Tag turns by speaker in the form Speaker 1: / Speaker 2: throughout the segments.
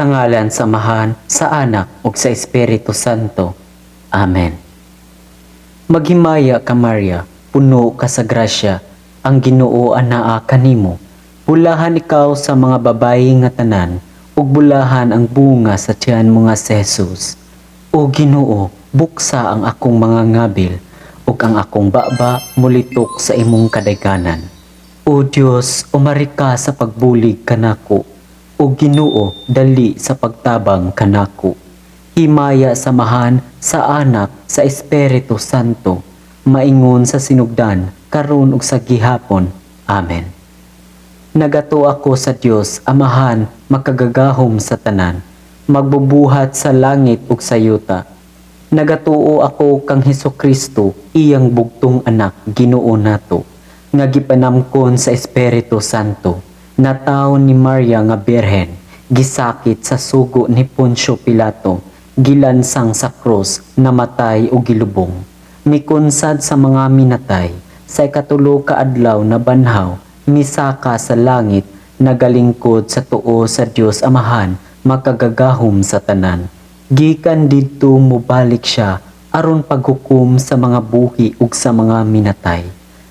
Speaker 1: Sa ngalan sa Amahan, sa Anak, ug sa Espiritu Santo. Amen. Maghimaya ka Maria, puno ka sa grasya, ang Ginoo anaa kanimo. Bulahan ikaw sa mga babayi nga tanan, ug bulahan ang bunga sa tiyan mo nga si Jesus. O Ginoo, buksa ang akong mga ngabil, ug ang akong baba mulitok sa imong kadaykanan. O Dios, umari ka sa pagbulig kanako, o Ginoo, dali sa pagtabang kanako. Himaya samahan sa Anak, sa Espiritu Santo, maingon sa sinugdan, karon ug sa gihapon. Amen. Nagato ako sa Dios, Amahan, makagagahom sa tanan, magbubuhat sa langit ug sa yuta. Nagatuo ako kang Hesukristo, iyang bugtong anak, Ginoo nato, nga gipanamkon sa Espiritu Santo. Nataon ni Maria nga birhen, gisakit sa sugo ni Poncio Pilato, gilansang sa krus, namatay o gilubong. Mikunsad sa mga minatay, sa ikatulo ka adlaw na banhaw, misaka sa langit, nagalingkod sa tuo sa Dios Amahan, makagagahom sa tanan. Gikan didto mubalik siya, aron paghukom sa mga buhi ug sa mga minatay.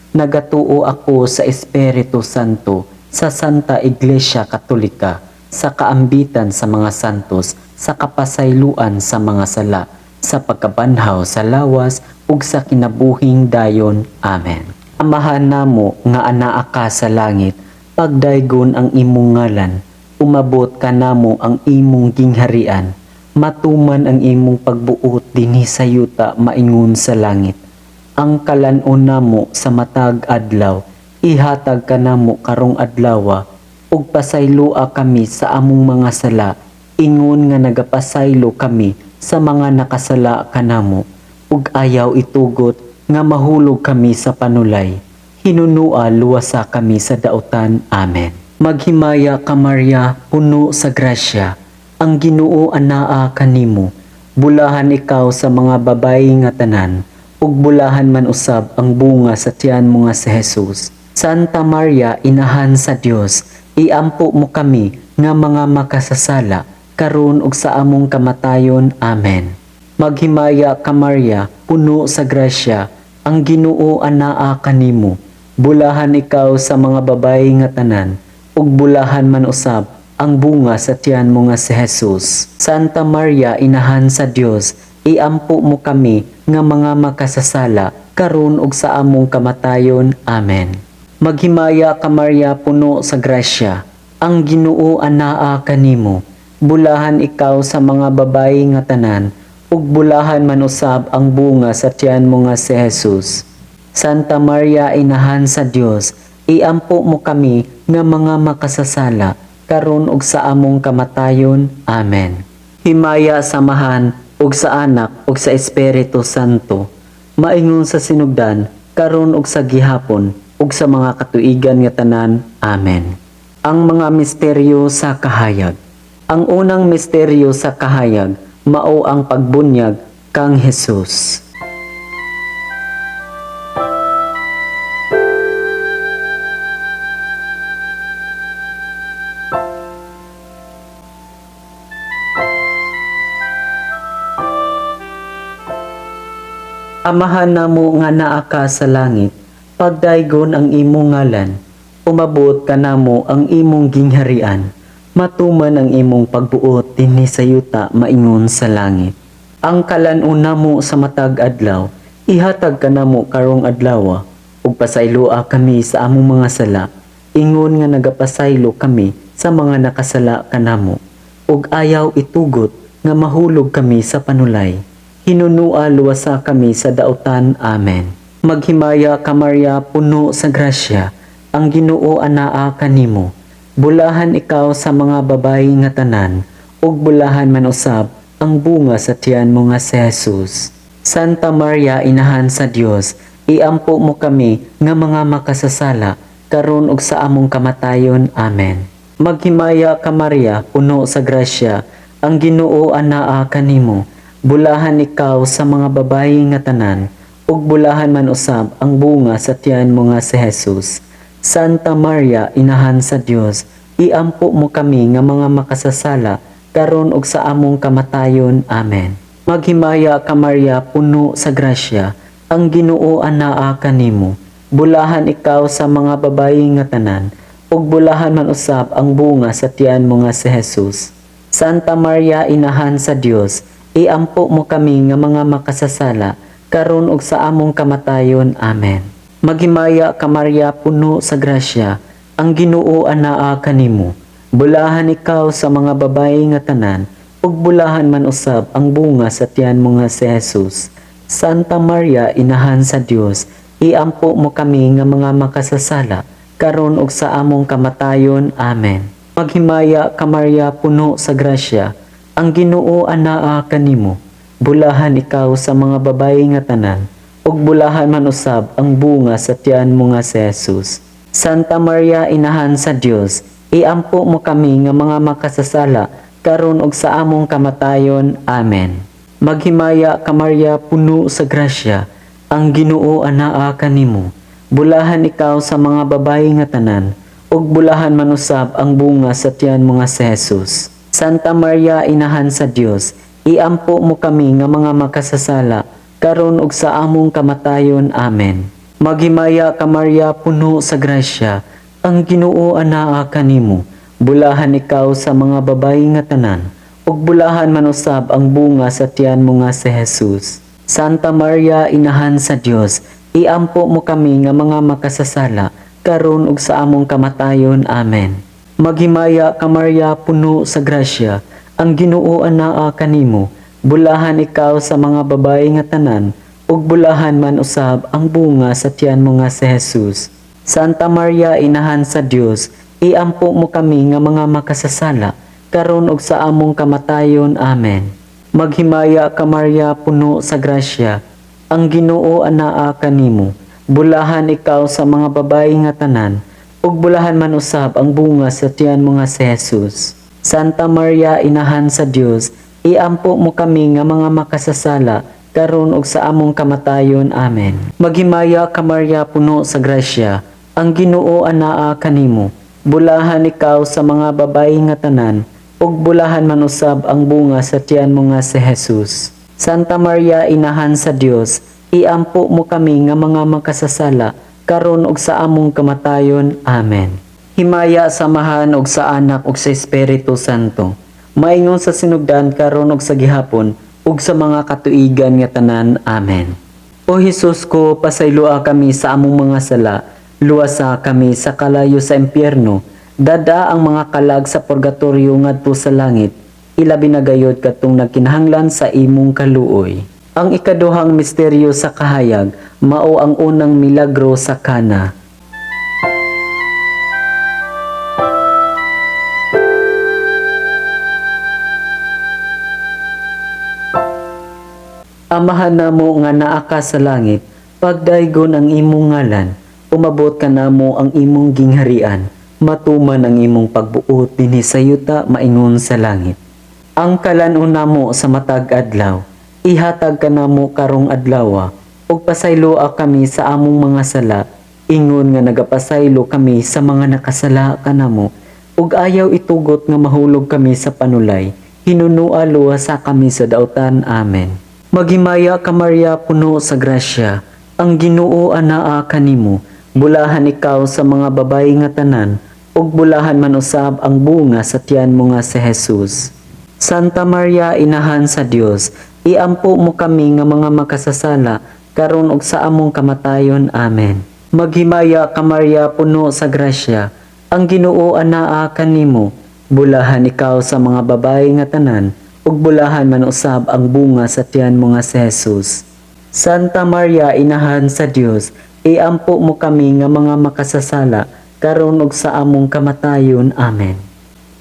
Speaker 1: Nagatuo ako sa Espiritu Santo, sa Santa Iglesia Katolika, sa kaambitan sa mga santos, sa kapasayloan sa mga sala, sa pagkabanhaw sa lawas, ug sa kinabuhing dayon. Amen. Amahan namo nga anaa ka sa langit, pagdaygon ang imong ngalan, umabot ka namo ang imong gingharian, matuman ang imong pagbuot dinhi sa yuta maingon sa langit. Ang kalan-on namo sa matag adlaw, ihatag ka namo karong adlawa, ug pasayloa kami sa among mga sala, ingon nga nagapasaylo kami sa mga nakasala kanamo, ug ayaw itugot nga mahulog kami sa panulay. Hinunua luwasa kami sa dautan. Amen. Maghimaya ka Maria, puno sa grasya, ang Ginoo anaa kanimo. Bulahan ikaw sa mga babayi nga tanan, ug bulahan man usab ang bunga sa tiyan mo nga si Jesus. Santa Maria, inahan sa Dios, iampo mo kami nga mga makasasala, karon ug sa among kamatayon. Amen. Maghimaya ka Maria, puno sa grasya, ang Ginoo anaa kanimo. Bulahan ikaw sa mga babayi nga tanan, ug bulahan man usab ang bunga sa tiyan mo nga si Jesus. Santa Maria, inahan sa Dios, iampo mo kami nga mga makasasala, karon ug sa among kamatayon. Amen. Maghimaya ka Maria, puno sa grasya, ang Ginoo anaa kanimo. Bulahan ikaw sa mga babayi nga tanan, ug bulahan man usab ang bunga sa tiyan mo nga si Jesus. Santa Maria, inahan sa Dios, iampo mo kami nga mga makasasala, karon ug sa among kamatayon. Amen. Himaya samahan ug sa Anak ug sa Espiritu Santo, maingon sa sinugdan, karon ug sa gihapon, ug sa mga katuigan nga tanan. Amen. Ang mga misteryo sa kahayag. Ang unang misteryo sa kahayag, mao ang pagbunyag kang Jesus. Amahan namo nga naa ka sa langit, pagdaygon ang imong ngalan, umabot ka namo ang imong gingharian, matuman ang imong pagbuot dinhi sa yuta maingon sa langit. Ang kalan-on namo sa matag adlaw, ihatag ka namo karong adlawa, ug pasayloa kami sa among mga sala, ingon nga nagapasaylo kami sa mga nakasala kanamo, ug ayaw itugot nga mahulog kami sa panulay. Hinunua luwasa kami sa dautan. Amen. Maghimaya ka Maria, puno sa grasya, ang Ginoo anaa kanimo. Bulahan ikaw sa mga babayi nga tanan, ug bulahan man usab ang bunga sa tiyan mo nga si Jesus. Santa Maria, inahan sa Dios, iampo mo kami nga mga makasasala, karon ug sa among kamatayon. Amen. Maghimaya ka Maria, puno sa grasya, ang Ginoo anaa kanimo. Bulahan ikaw sa mga babayi nga tanan, ug bulahan man usab ang bunga sa tiyan mo nga si Jesus. Santa Maria, inahan sa Dios, iampo mo kami nga mga makasasala, karon ug sa among kamatayon. Amen. Maghimaya ka Maria, puno sa grasya, ang Ginoo anaa kanimo. Bulahan ikaw sa mga babayi nga tanan, ug bulahan man usab ang bunga sa tiyan mo nga si Jesus. Santa Maria, inahan sa Dios, iampo mo kami nga mga makasasala, karon ug sa among kamatayon. Amen. Maghimaya ka Maria, puno sa grasya, ang Ginoo anaa kanimo. Bulahan ikaw sa mga babayi nga tanan, ug bulahan man usab ang bunga sa tiyan mo nga si Jesus. Santa Maria, inahan sa Dios, iampo mo kami nga mga makasasala, karon ug sa among kamatayon. Amen. Maghimaya ka Maria, puno sa grasya, ang Ginoo anaa kanimo. Bulahan ikaw sa mga babayi nga tanan, ug bulahan man usab ang bunga sa tiyan mo nga si Jesus. Santa Maria, inahan sa Dios, iampo mo kami nga mga makasasala, karon ug sa among kamatayon. Amen. Maghimaya ka Maria, puno sa grasya, ang Ginoo anaa kanimo. Bulahan ikaw sa mga babayi nga tanan, ug bulahan man usab ang bunga sa tiyan mo nga si Jesus. Santa Maria, inahan sa Dios, iampo mo kami nga mga makasasala, karon ug sa among kamatayon. Amen. Maghimaya ka Maria, puno sa grasya, ang Ginoo anaa kanimo. Bulahan ikaw sa mga babayi nga tanan, ug bulahan man usab ang bunga sa tiyan mo nga si Jesus. Santa Maria, inahan sa Dios, iampo mo kami nga mga makasasala, karon ug sa among kamatayon. Amen. Maghimaya ka Maria, puno sa grasya, ang Ginoo anaa kanimo. Bulahan ikaw sa mga babayi nga tanan, ug bulahan man usab ang bunga sa tiyan mo nga si Jesus. Santa Maria, inahan sa Dios, iampo mo kami nga mga makasasala, karon ug sa among kamatayon. Amen. Maghimaya ka Maria, puno sa grasya, ang Ginoo anaa kanimo. Bulahan ikaw sa mga babayi nga tanan, ug bulahan man usab ang bunga sa tiyan mo nga si Jesus. Santa Maria, inahan sa Dios, iampo mo kami nga mga makasasala, karon ug sa among kamatayon. Amen. Maghimaya ka Maria, puno sa grasya, ang Ginoo anaa kanimo. Bulahan ikaw sa mga babayi nga tanan, ug bulahan man usab ang bunga sa tiyan mo nga si Jesus. Santa Maria, inahan sa Dios, iampo mo kami nga mga makasasala, karon ug sa among kamatayon. Amen. Himaya, samahan ug sa Anak ug sa Espiritu Santo, maingon sa sinugdan karon ug sa gihapon ug sa mga katuigan nga tanan. Amen. O Hesus ko, pasayloa kami sa among mga sala, luwasa kami sa kalayo sa impyerno, dada ang mga kalag sa purgatorio ngadto sa langit, ilabi na gayod katong nagkinahanglan sa imong kaluoy. Ang ikaduhang misteryo sa kahayag, mao ang unang milagro sa Kana. Amahan namo nga naa ka sa langit, pagdaygon ang imong ngalan, umabot ka namo ang imong gingharian, matuman ang imong pagbuot dinhi sa yuta maingon sa langit. Ang kalanon namo sa matag adlaw, ihatag ka namo karong adlaw, ug pasayloa kami sa among mga sala, ingon nga nagapasaylo kami sa mga nakasala kanamo, ug ayaw itugot nga mahulog kami sa panulay, hinunua luwasa kami sa dautan. Amen. Maghimaya ka Maria, puno sa grasya, ang Ginoo anaa kanimo. Bulahan ikaw sa mga babayi nga tanan, ug bulahan man usab ang bunga sa tiyan mo nga si Jesus. Santa Maria, inahan sa Dios, iampo mo kami nga mga makasasala, karon ug sa among kamatayon. Amen. Maghimaya ka Maria, puno sa grasya, ang Ginoo anaa kanimo. Bulahan ikaw sa mga babayi nga tanan, ug bulahan man usab ang bunga sa tiyan mo nga si Jesus. Santa Maria, inahan sa Dios, iampo mo kami nga mga makasasala, karon ug sa among kamatayon. Amen.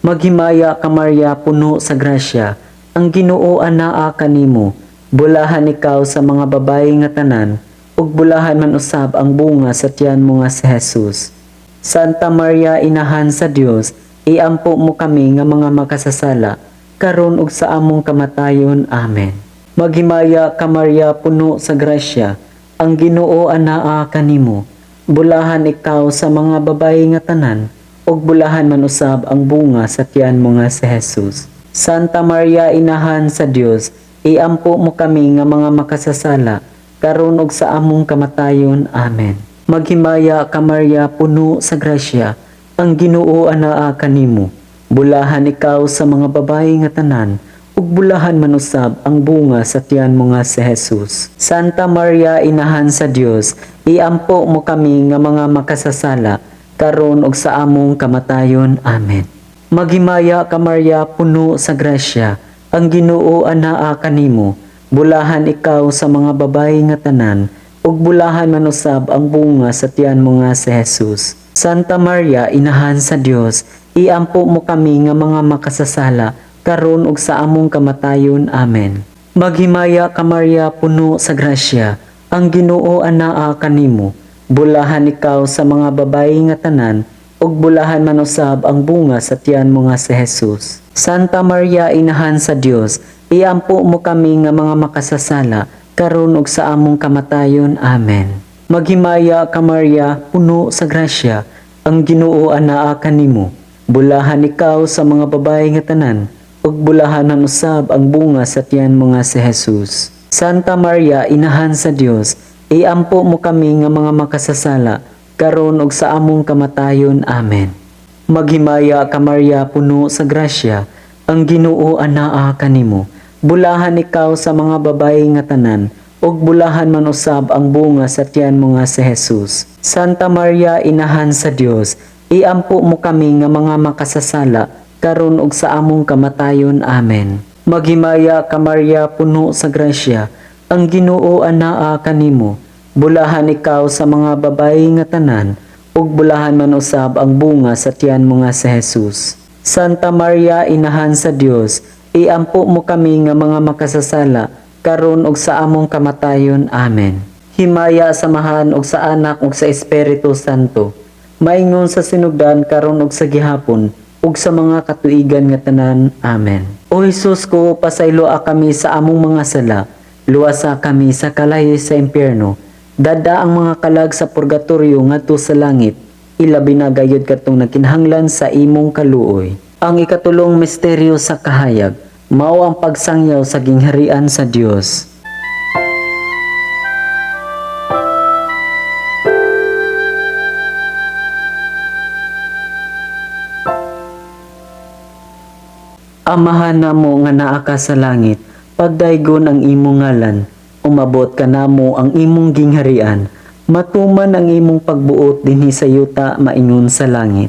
Speaker 1: Maghimaya ka Maria, puno sa grasya, ang Ginoo anaa kanimo. Bulahan ikaw sa mga babayi nga tanan, ug bulahan man usab ang bunga sa tiyan mo nga si Jesus. Santa Maria, inahan sa Dios, iampo mo kami nga mga makasasala, karon ug sa among kamatayon. Amen. Maghimaya ka Maria, puno sa grasya, ang Ginoo anaa kanimo. Bulahan ikaw sa mga babayi nga tanan, ug bulahan man usab ang bunga sa tiyan mo nga si Jesus. Santa Maria Inahan sa Dios, iampo mo kami nga mga makasasala, karon ug sa among kamatayon. Amen. Maghimaya ka Maria, puno sa grasya, ang Ginoo anaa kanimo. Bulahan ikaw sa mga babayi nga tanan, ug bulahan man usab ang bunga sa tiyan mo nga si Jesus. Santa Maria Inahan sa Dios, iampo mo kami nga mga makasasala, karon ug sa among kamatayon. Amen. Maghimaya ka Maria, puno sa grasya, ang Ginoo anaa kanimo. Bulahan ikaw sa mga babayi nga tanan, ug bulahan man usab ang bunga sa tiyan mo nga si Jesus. Santa Maria Inahan sa Dios, iampo mo kami nga mga makasasala, karon ug sa among kamatayon. Amen. Maghimaya ka Maria, puno sa grasya, ang Ginoo anaa kanimo. Bulahan ikaw sa mga babayi nga tanan, ug bulahan man usab ang bunga sa tiyan mo nga si Jesus. Santa Maria Inahan sa Dios, iampo mo kami nga mga makasasala, karon ug sa among kamatayon. Amen. Maghimaya ka Maria, puno sa grasya, ang Ginoo anaa kanimo. Bulahan ikaw sa mga babayi nga tanan, ug bulahan man usab ang bunga sa tiyan mo nga si Jesus. Santa Maria Inahan sa Dios, iampo mo kami nga mga makasasala, karon ug sa among kamatayon. Amen. Maghimaya ka Maria, puno sa grasya, ang Ginoo anaa kanimo. Bulahan ikaw sa mga babayi nga tanan, ug bulahan man usab ang bunga sa tiyan mo nga si Jesus. Santa Maria Inahan sa Dios, iampo mo kami nga mga makasasala, karon ug sa among kamatayon. Amen. Maghimaya ka Maria, puno sa grasya, ang Ginoo anaa kanimo. Bulahan ikaw sa mga babayi nga tanan, ug bulahan man usab ang bunga sa tiyan mo nga si Jesus. Santa Maria Inahan sa Dios, iampo mo kami nga mga makasasala, karon ug sa among kamatayon. Amen. Himaya samahan og sa Anak ug sa Espiritu Santo, maingon sa sinugdan karon ug sa gihapon, ug sa mga katuigan nga tanan. Amen. O Jesus ko, pasaylo kami sa among mga sala, luwasa kami sa kalayo sa impyerno, dada ang mga kalag sa purgatorio ngadto sa langit, ilabi na gayud katong nakinahanglan sa imong kaluoy. Ang ikatulong misteryo sa kahayag, mao ang pagsangyaw sa gingharian sa Dios. Amahan namo nga naa ka sa langit, pagdaygon ang imong ngalan, umabot ka namo ang imong gingharian, matuman ang imong pagbuot dinhi sa yuta maingon sa langit.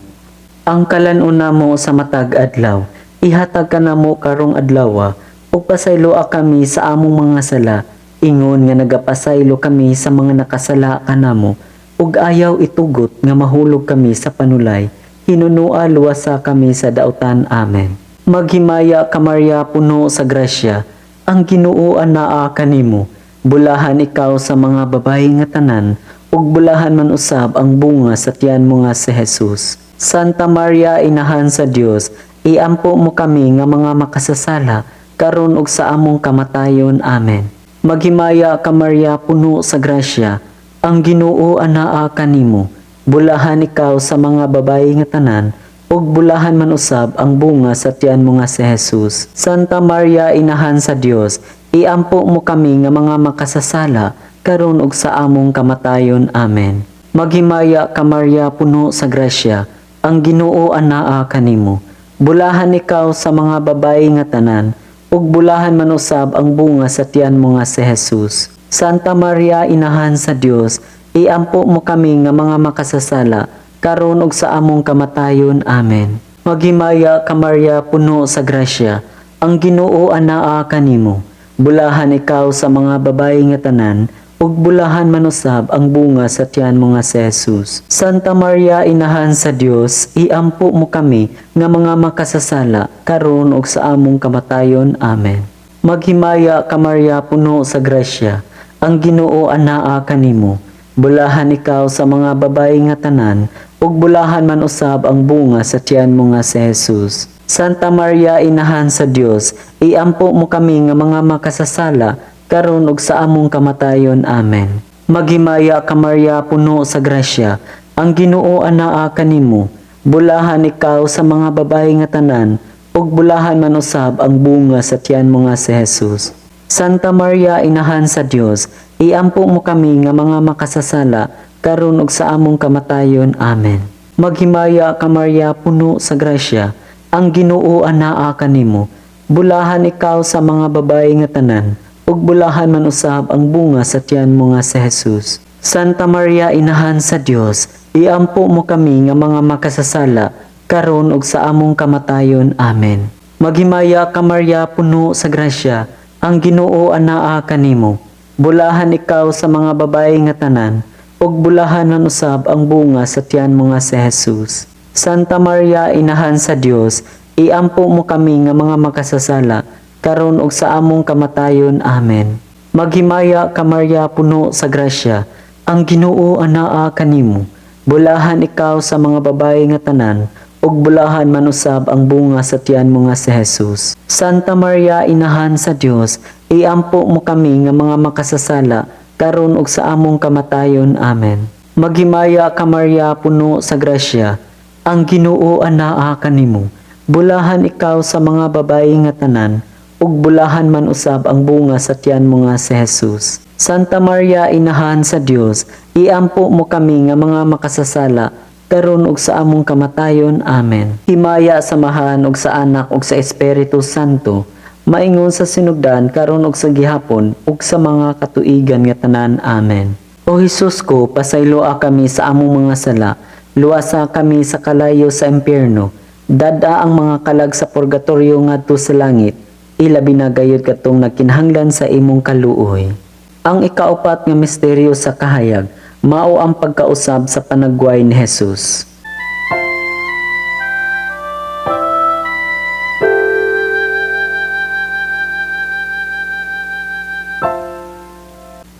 Speaker 1: Ang kalan-on namo sa matag adlaw, ihatag ka namo karong adlaw, ug pasayloa kami sa among mga sala, ingon nga nagapasaylo kami sa mga nakasala kanamo, ug ayaw itugot nga mahulog kami sa panulay, hinunua luwasa kami sa dautan. Amen. Maghimaya ka Maria, puno sa grasya, ang Ginoo anaa kanimo. Bulahan ikaw sa mga babayi nga tanan, ug bulahan man usab ang bunga sa tiyan mo nga si Jesus. Santa Maria Inahan sa Dios, iampo mo kami nga mga makasasala, karon ug sa among kamatayon. Amen. Maghimaya ka Maria, puno sa grasya, ang Ginoo anaa kanimo. Bulahan ikaw sa mga babayi nga tanan, ug bulahan man usab ang bunga sa tiyan mo nga si Jesus. Santa Maria Inahan sa Dios, iampo mo kami nga mga makasasala, karon ug sa among kamatayon. Amen. Maghimaya ka Maria, puno sa grasya, ang Ginoo anaa kanimo. Bulahan ikaw sa mga babayi nga tanan, ug bulahan man usab ang bunga sa tiyan mo nga si Jesus. Santa Maria Inahan sa Dios, iampo mo kami nga mga makasasala, karon ug sa among kamatayon. Amen. Maghimaya ka Maria, puno sa grasya, ang Ginoo anaa kanimo. Bulahan ikaw sa mga babayi nga tanan, ug bulahan man usab ang bunga sa tiyan mo nga si Jesus. Santa Maria Inahan sa Dios, iampo mo kami nga mga makasasala, karon ug sa among kamatayon. Amen. Maghimaya ka Maria, puno sa grasya, ang Ginoo anaa kanimo. Bulahan ikaw sa mga babayi nga tanan, ug bulahan man usab ang bunga sa tiyan mo nga si Jesus. Santa Maria Inahan sa Dios, iampo mo kami nga mga makasasala, karon ug sa among kamatayon. Amen. Maghimaya ka Maria, puno sa grasya, ang Ginoo anaa kanimo. Bulahan ikaw sa mga babayi nga tanan, ug bulahan man usab ang bunga sa tiyan mo nga si Jesus. Santa Maria, Inahan sa Dios, iampo mo kami nga mga makasasala, karon ug sa among kamatayon. Amen. Maghimaya ka Maria, puno sa grasya, ang Ginoo anaa kanimo. Bulahan ikaw sa mga babaye nga tanan, ug bulahan man usab ang bunga sa tiyan mo nga si Jesus. Santa Maria, Inahan sa Dios, iampo mo kami nga mga makasasala, karon ug sa among kamatayon. Amen. Maghimaya ka Maria, puno sa grasya, ang Ginoo anaa kanimo. Bulahan ikaw sa mga babaye nga tanan, ug bulahan man usab ang bunga sa tiyan mo nga si Jesus. Santa Maria, Inahan sa Dios, iampo mo kami nga mga makasasala, karon ug sa among kamatayon. Amen. Maghimaya ka Maria, puno sa grasya, ang Ginoo anaa kanimo. Bulahan ikaw sa mga babaye nga tanan, ug bulahan man usab ang bunga sa tiyan mo nga si Jesus. Santa Maria, Inahan sa Dios, iampo mo kami nga mga makasasala, karon ug sa among kamatayon. Amen. Maghimaya ka Maria, puno sa grasya, ang Ginoo anaa kanimo. Bulahan ikaw sa mga babaye nga tanan, ug bulahan man usab ang bunga sa tiyan mo nga si Jesus. Santa Maria, Inahan sa Dios, iampo mo kami nga mga makasasala, karon ug sa among kamatayon. Amen. Himaya samahan ug sa Anak ug sa Espiritu Santo, maingon sa sinugdan karon ug sa gihapon ug sa mga katuigan nga tanan. Amen. O Hesus ko, pasayloa kami sa among mga sala, luwasa kami sa kalayo sa impyerno, dada ang mga kalag sa purgatorio ngadto sa langit, ilabi na gayud katong nagkinahanglan sa imong kaluoy. Ang ikaapat nga misteryo sa kahayag, mao ang pagkausab sa panagway ni Jesus.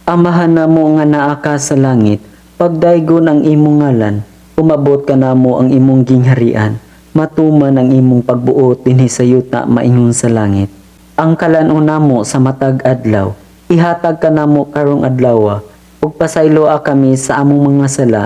Speaker 1: Amahan namo nga naa ka sa langit, pagdaygon ang imong ngalan, umabot ka namo ang imong gingharian, matuman ang imong pagbuot dinhi sa yuta maingon sa langit. Ang kalan-on namo sa matag adlaw, ihatag ka namo karong adlaw, ug pasayloa kami sa among mga sala,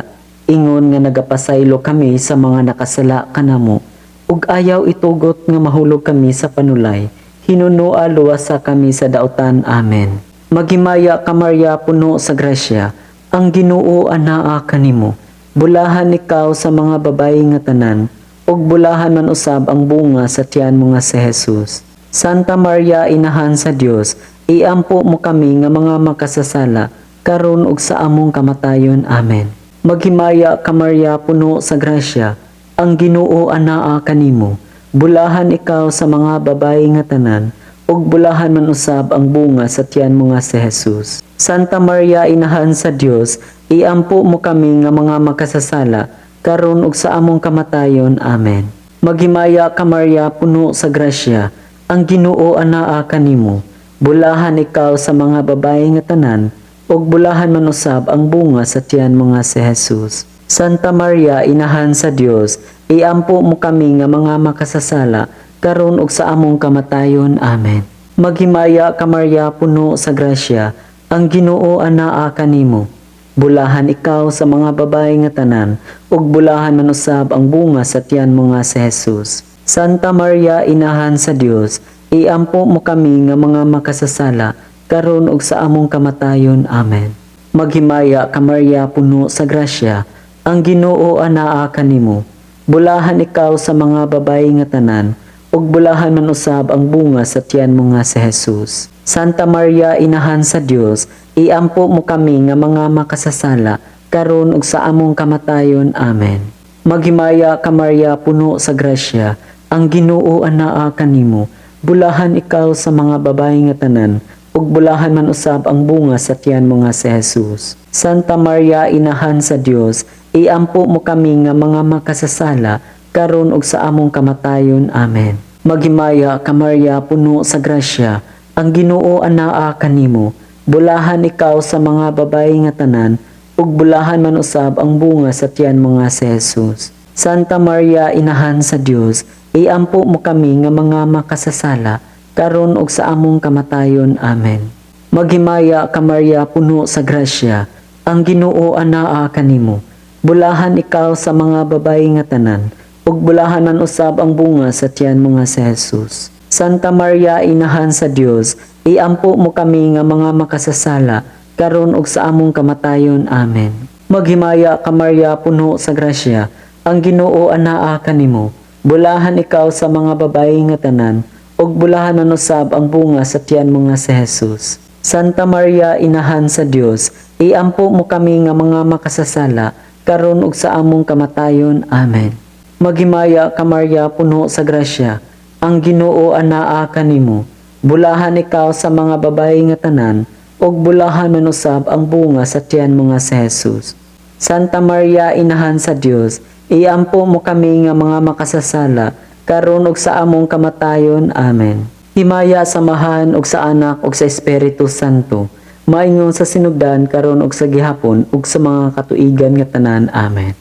Speaker 1: ingon nga nagapasaylo kami sa mga nakasala kanamo, ug ayaw itugot nga mahulog kami sa panulay, hinunua luwasa kami sa dautan. Amen. Maghimaya ka Maria, puno sa grasya, ang Ginoo anaa kanimo. Bulahan ikaw sa mga babaye nga tanan, ug bulahan man usab ang bunga sa tiyan mo nga si Jesus. Santa Maria, Inahan sa Dios, iampo mo kami nga mga makasasala, karon ug sa among kamatayon. Amen. Maghimaya ka Maria, puno sa grasya, ang Ginoo anaa kanimo. Bulahan ikaw sa mga babaye nga tanan, ug bulahan man usab ang bunga sa tiyan mo nga si Jesus. Santa Maria, Inahan sa Dios, iampo mo kami nga mga makasasala, karon ug sa among kamatayon. Amen. Maghimaya ka Maria, puno sa grasya, ang Ginoo anaa kanimo. Bulahan ikaw sa mga babaye nga tanan, ug bulahan man usab ang bunga sa tiyan mo nga si Jesus. Santa Maria, Inahan sa Dios, iampo mo kami nga mga makasasala, karon ug sa among kamatayon. Amen. Maghimaya ka Maria, puno sa grasya, ang Ginoo anaa kanimo. Bulahan ikaw sa mga babaye nga tanan, ug bulahan man usab ang bunga sa tiyan mo nga si Jesus. Santa Maria, Inahan sa Dios, iampo mo kami nga mga makasasala, karon ug sa among kamatayon. Amen. Maghimaya ka Maria, puno sa grasya, ang Ginoo anaa kanimo. Bulahan ikaw sa mga babaye nga tanan, ug bulahan man usab ang bunga sa tiyan mo nga si Jesus. Santa Maria, Inahan sa Dios, iampo mo kami nga mga makasasala, karon ug sa among kamatayon. Amen. Maghimaya ka Maria, puno sa grasya, ang Ginoo anaa kanimo. Bulahan ikaw sa mga babaye nga tanan, ug bulahan man usab ang bunga sa tiyan mo nga si Jesus. Santa Maria, Inahan sa Dios, iampo mo kami nga mga makasasala, karon ug sa among kamatayon. Amen. Maghimaya ka Maria, puno sa grasya, ang Ginoo anaa kanimo. Bulahan ikaw sa mga babaye nga tanan, ug bulahan man usab ang bunga sa tiyan mo nga si Jesus. Santa Maria, Inahan sa Dios, iampo mo kami nga mga makasasala, karon ug sa among kamatayon. Amen. Maghimaya ka Maria, puno sa grasya, ang Ginoo anaa kanimo. Bulahan ikaw sa mga babaye nga tanan, ug bulahan man usab ang bunga sa tiyan mo nga si Jesus. Santa Maria, Inahan sa Dios, iampo mo kami nga mga makasasala, karon ug sa among kamatayon. Amen. Maghimaya ka Maria, puno sa grasya, ang Ginoo anaa kanimo. Bulahan ikaw sa mga babayi nga tanan, ug bulahan man usab ang bunga sa tiyan mo nga si Jesus. Santa Maria, Inahan sa Dios, iampo mo kami nga mga makasasala, karon ug sa among kamatayon. Amen. Maghimaya ka Maria, puno sa grasya, ang Ginoo anaa kanimo. Bulahan ikaw sa mga babayi nga tanan, ug bulahan man usab ang bunga sa tiyan mo nga si Jesus. Santa Maria, Inahan sa Dios, iampo mo kami nga mga makasasala, karon ug sa among kamatayon. Amen. Himaya samahan og sa Anak ug sa Espiritu Santo, maingon sa sinugdan karon ug sa gihapon ug sa mga katuigan nga tanan. Amen.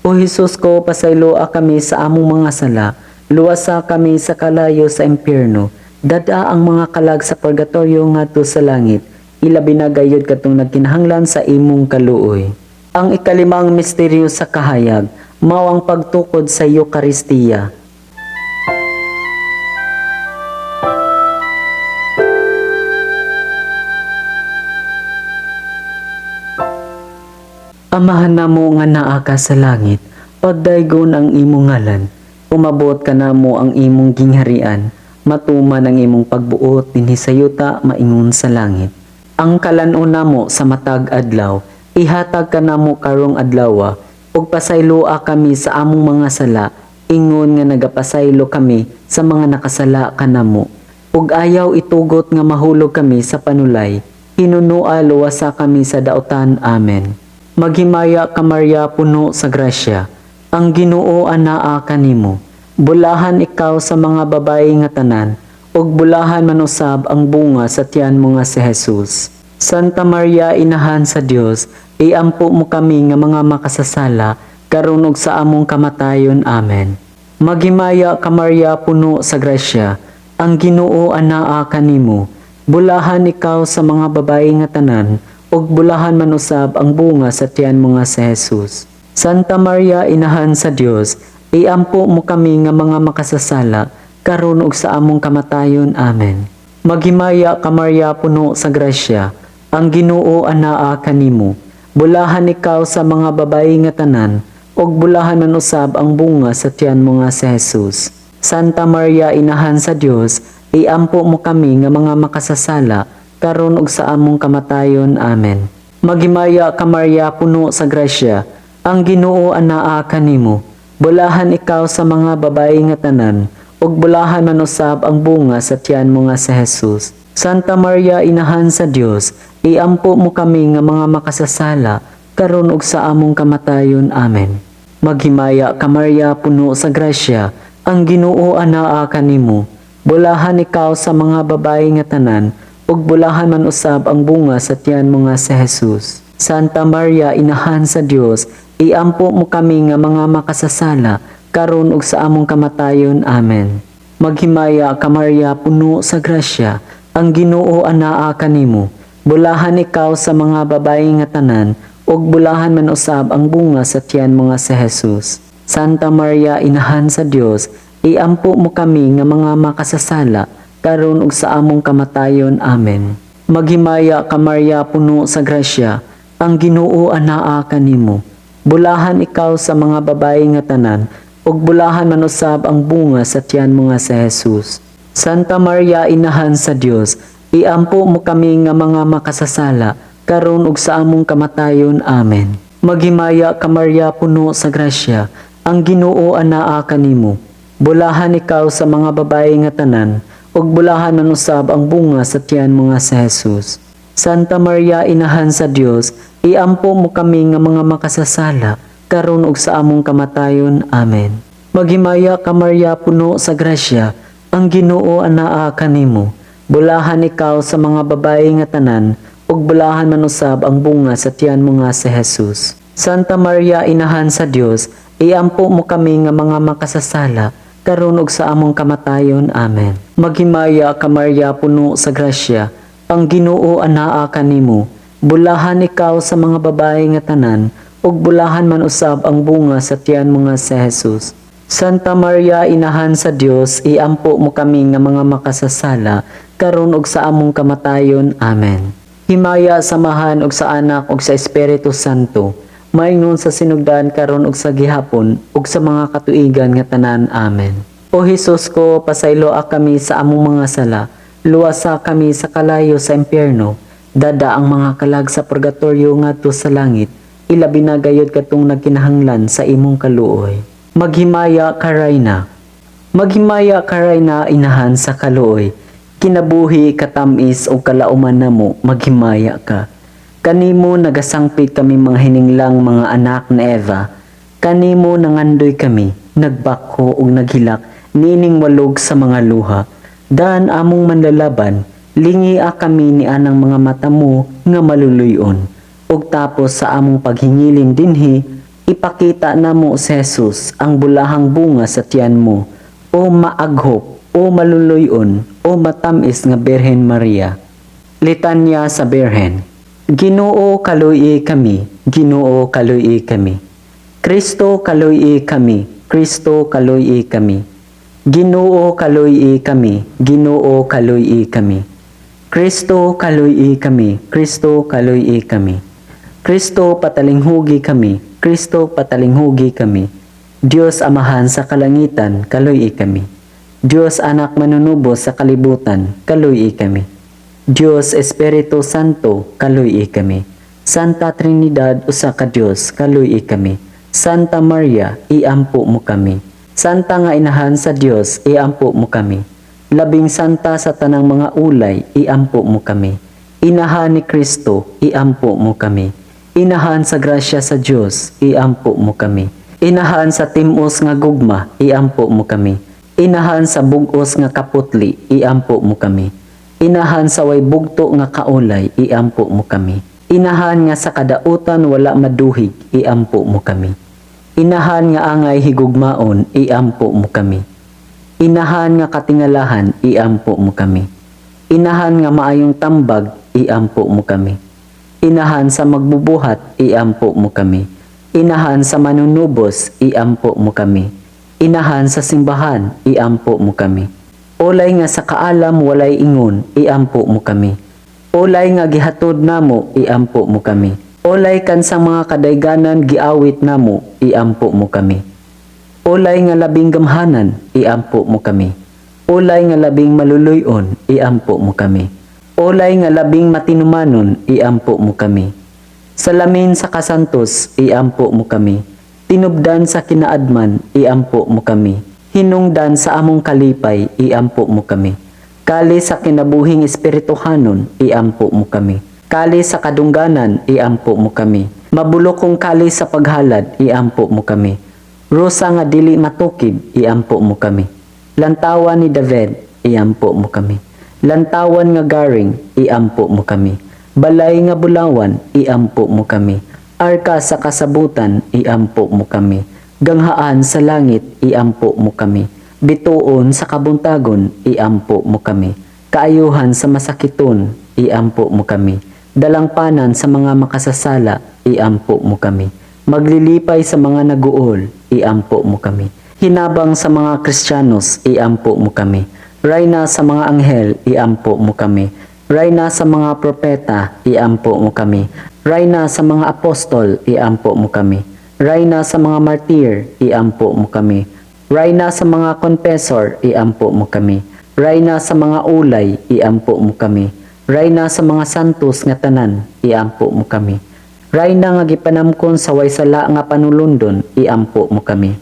Speaker 1: O Hesus ko, pasayloa kami sa among mga sala, luwasa kami sa kalayo sa impyerno, dada ang mga kalag sa purgatorio ngadto sa langit, ilabi na gayud katong nagkinahanglan sa imong kaluoy. Ang ikalimang misteryo sa kahayag, mao ang pagtukod sa Eucharistia. Amahan namo nga naa ka sa langit, pagdaygon ang imong ngalan, umabot ka namo ang imong gingharian, matuman ang imong pagbuot dinhi sa yuta maingon sa langit. Ang kalanon namo sa matag adlaw, ihatag ka namo karong adlaw, ug pasayloa kami sa among mga sala, ingon nga nagapasaylo kami sa mga nakasala kanamo. Ug ayaw itugot nga mahulog kami sa panulay, hinunua luwasa kami sa daotan. Amen. Maghimaya ka Maria, puno sa grasya, ang Ginoo anaa kanimo. Bulahan ikaw sa mga babayi nga tanan, ug bulahan man usab ang bunga sa tiyan mo nga si Jesus. Santa Maria, Inahan sa Dios, iampo mo kami nga mga makasasala, karon ug sa among kamatayon. Amen. Maghimaya ka Maria, puno sa grasya, ang Ginoo anaa kanimo. Bulahan ikaw sa mga babayi nga tanan, ug bulahan man usab ang bunga sa tiyan mo nga si Jesus. Santa Maria, Inahan sa Dios, iampo mo kami nga mga makasasala, karon ug sa among kamatayon. Amen. Maghimaya ka Maria, puno sa grasya, ang Ginoo anaa kanimo. Bulahan ikaw sa mga babayi nga tanan, ug bulahan man usab ang bunga sa tiyan mo nga si Jesus. Santa Maria, Inahan sa Dios, iampo mo kami nga mga makasasala, karon ug sa among kamatayon. Amen. Maghimaya ka Maria, puno sa grasya, ang Ginoo anaa kanimo. Bulahan ikaw sa mga babayi nga tanan, ug bulahan man usab ang bunga sa tiyan mo nga si Jesus. Santa Maria, Inahan sa Dios, iampo mo kami nga mga makasasala, karon ug sa among kamatayon. Amen. Maghimaya ka Maria, puno sa grasya, ang Ginoo anaa kanimo. Bulahan ikaw sa mga babayi nga tanan, ug bulahan man usab ang bunga sa tiyan mo nga si Jesus. Santa Maria, Inahan sa Dios, iampo mo kami nga mga makasasala, karon ug sa among kamatayon. Amen. Maghimaya ka Maria, puno sa grasya, ang Ginoo anaa kanimo. Bulahan ikaw sa mga babayi nga tanan, ug bulahan man usab ang bunga sa tiyan mo nga si Jesus. Santa Maria, Inahan sa Dios, iampo mo kami nga mga makasasala, karon ug sa among kamatayon. Amen. Maghimaya ka Maria, puno sa grasya, ang Ginoo anaa kanimo. Bulahan ikaw sa mga babayi nga tanan, ug bulahan man usab ang bunga sa tiyan mo nga si Jesus. Santa Maria, Inahan sa Dios, iampo mo kami nga mga makasasala, karon ug sa among kamatayon. Amen. Maghimaya ka Maria, puno sa grasya, ang Ginoo anaa kanimo. Bulahan ikaw sa mga babayi nga tanan, ug bulahan man usab ang bunga sa tiyan mo nga si Jesus. Santa Maria, Inahan sa Dios, iampo mo kami nga mga makasasala, karon ug sa among kamatayon. Amen. Maghimaya ka Maria, puno sa grasya, ang Ginoo anaa kanimo. Bulahan ikaw sa mga babayi nga tanan, ug bulahan man usab ang bunga sa tiyan mo nga si Jesus. Santa Maria, Inahan sa Dios, iampo mo kami nga mga makasasala, karon ug sa among kamatayon. Amen. Maghimaya ka Maria, puno sa grasya, ang Ginoo anaa kanimo. Bulahan ikaw sa mga babayi nga tanan, ug bulahan man usab ang bunga sa tiyan mo nga si Jesus. Santa Maria, inahan sa Dios, iampo mo kami nga mga makasasala, karon ug sa among kamatayon. Amen. Himaya samahan og sa Anak ug sa Espiritu Santo, maingon sa sinugdan karon ug sa gihapon ug sa mga katuigan nga tanan. Amen. O Hesus ko, pasayloa kami sa among mga sala, luwasa kami sa kalayo sa impyerno, dada ang mga kalag sa purgatorio ngadto sa langit, ilabi na gayud katong nagkinahanglan sa imong kaluoy. Maghimaya ka Rayna. Maghimaya ka Rayna, inahan sa kaluoy. Kinabuhi, katamis o kalauman namo, maghimaya ka. Kanimo nagasangpit kami mga hininglang mga anak na Eva. Kanimo nangandoy kami, nagbako o naghilak, nining walog sa mga luha. Daan among manlalaban, lingia kami ni anang mga mata mo nga maluluyon. Ug tapos sa among paghingilin dinhi, ipakita namo si Jesus ang bulahang bunga sa tiyan mo, o maaghop, o maluluyon, o matamis nga Birhen Maria. Litanya sa Birhen. Ginoo kaluy kami, Ginoo kaluy kami. Kristo kaluy kami, Kristo kaluy kami. Ginoo kaluy kami, Ginoo kaluy kami. Kristo kaluy kami, Kristo kaluy kami. Kristo patalinghugi kami, Kristo patalinghugi kami. Diyos Amahan sa kalangitan, kaluy kami. Diyos Anak manunubos sa kalibutan, kaluy kami. Diyos Espiritu Santo, kaluy kami. Santa Trinidad usa ka Dios, kaluy kami. Santa Maria, iampo mo kami. Santa nga inahan sa Dios, iampo mo kami. Labing santa sa tanang mga ulay, iampo mo kami. Inahan ni Kristo, iampo mo kami. Inahan sa grasya sa Dios, iampo mo kami. Inahan sa timos nga gugma, iampo mo kami. Inahan sa bugos nga kaputli, iampo mo kami. Inahan sa way bugto nga kaulay, iampo mo kami. Inahan nga sa kadautan wala maduhig, iampo mo kami. Inahan nga angay higugmaon, iampo mo kami. Inahan nga katingalahan, iampo mo kami. Inahan nga maayong tambag, iampo mo kami. Inahan sa magbubuhat, iampo mo kami. Inahan sa manunubos, iampo mo kami. Inahan sa simbahan, iampo mo kami. Olay nga sa kaalam walay ingon, iampo mo kami. Olay nga gihatod namo, iampo mo kami. Olay kan sa mga kadayganan giawit namo, iampo mo kami. Olay nga labing gamhanan, iampo mo kami. Olay nga labing maluluyon, iampo mo kami. Olay nga labing matinumanon, iampo mo kami. Salamin sa kasantos, iampo mo kami. Tinubdan sa kinaadman, iampo mo kami. Hinungdan sa among kalipay, iampo mo kami. Kali sa kinabuhing espirituhanon, iampo mo kami. Kali sa kadungganan, iampo mo kami. Mabulokong kali sa paghalad, iampo mo kami. Rosa nga dili matukid, iampo mo kami. Lantawan ni David, iampo mo kami. Lantawan nga garing, iampo mo kami. Balay nga bulawan, iampo mo kami. Arka sa kasabutan, iampo mo kami. Ganghaan sa langit, iampo mo kami. Bituon sa kabuntagon, iampo mo kami. Kaayuhan sa masakiton, iampo mo kami. Dalangpanan sa mga makasasala, iampo mo kami. Maglilipay sa mga naguol, iampo mo kami. Hinabang sa mga Kristiyanos, iampo mo kami. Rayna sa mga anghel, iampo mo kami. Rayna sa mga propeta, iampo mo kami. Rayna sa mga apostol, iampo mo kami. Rayna sa mga martir, iampo mo kami. Rayna sa mga confessor, iampo mo kami. Rayna sa mga ulay, iampo mo kami. Rayna sa mga santos nga tanan, iampo mo kami. Rayna nga gipanamkon sa way sala nga panulundon, iampo mo kami.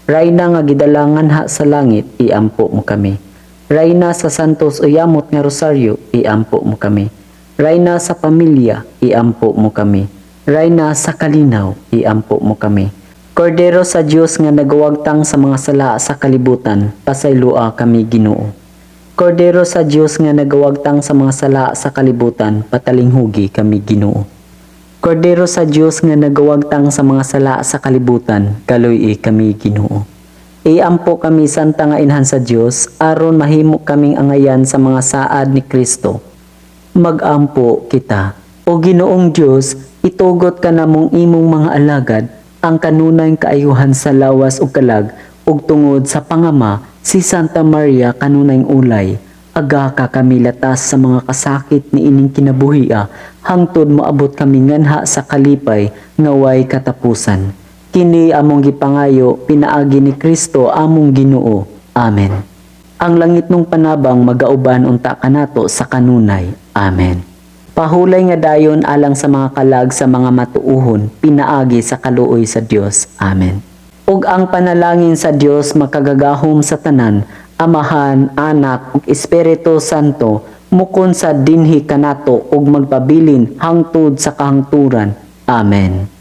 Speaker 1: Rayna nga gidalangan ha sa langit, iampo mo kami. Rayna sa santos uyamot nga rosaryo, iampo mo kami. Rayna sa pamilya, iampo mo kami. Rayna sa kalinaw, iampo mo kami. Kordero sa Dios nga nagawagtang sa mga sala sa kalibutan, pasaylua kami Ginoo. Kordero sa Dios nga nagawagtang sa mga sala sa kalibutan, patalinghugi kami Ginoo. Kordero sa Dios nga nagawagtang sa mga sala sa kalibutan, kaluy kami Ginoo. Iampo kami santa nga inhan sa Dios, aron mahimo kaming angayan sa mga saad ni Kristo. Magampo kita. O Ginoong Dios, itugot ka namong imong mga alagad, ang kanunay kaayuhan sa lawas ug kalag, ug tungod sa pangama si Santa Maria kanunay ulay, aga ka kami latas sa mga kasakit ni ining kinabuhia, hangtod moabot kami nganha sa kalipay nga way katapusan. Kini among gipangayo pinaagi ni Kristo among Ginoo. Amen. Ang langit nung panabang magauban unta kanato sa kanunay. Amen. Pahulay nga dayon alang sa mga kalag sa mga matuuhon, pinaagi sa kaluoy sa Dios. Amen. Ug ang panalangin sa Dios makagagahom sa tanan, Amahan, Anak, ug Espiritu Santo, mukon sa dinhi kanato ug magpabilin hangtod sa kahangturan. Amen.